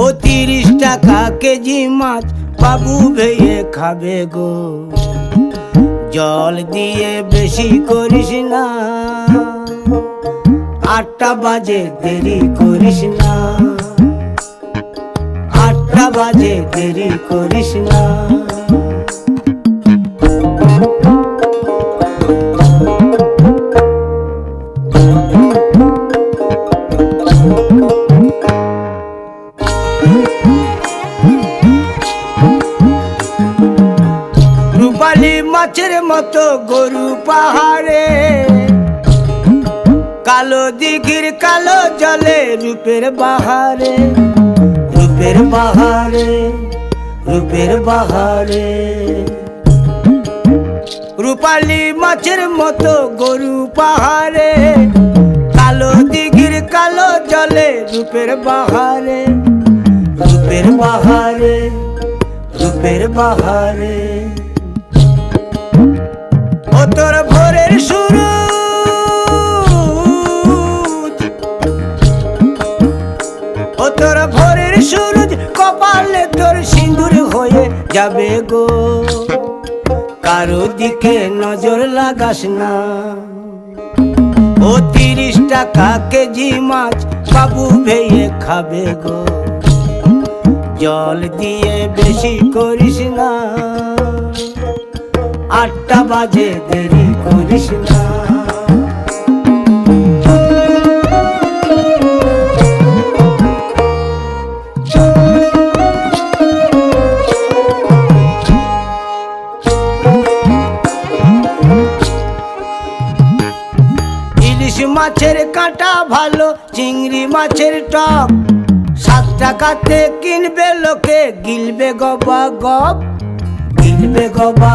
ও 30 টাকা কেজি মাছ বাবু ভেয়ে খাবে গো, জল দিয়ে বেশি করিস না, 8টা বাজে দেরি করিস না, 8টা বাজে দেরি করিস না। রূপালী মাছের মতো গরু পাহাড়ে, কালো দিঘির কালো জলে রূপের বাহারে, রূপের বাহারে, রূপের বাহারে। রূপালী মাছের মতো গরু পাহাড়ে, কালো দিঘির কালো জলে রূপের বাহারে, রূপের বাহারে, রূপের বাহারে। ও তোর ভোরের সুরুজ, ও তোর ভোরের সুরুজ কপালে তোর সিঁদুর হয়ে যাবে গো, কারো দিকে নজর লাগাস না। ও 30 টাকা কেজি মাছ বাবু ভেয়ে খাবে গো, জল দিয়ে বেশি করিস না, 8টা বাজে দেরি করিস না। ইলিশ মাছের কাঁটা ভালো, চিংড়ি মাছের টক, 7 টাকাতে কিনবে লোকে, গিলবে গবা গপ, গিলবে গবা।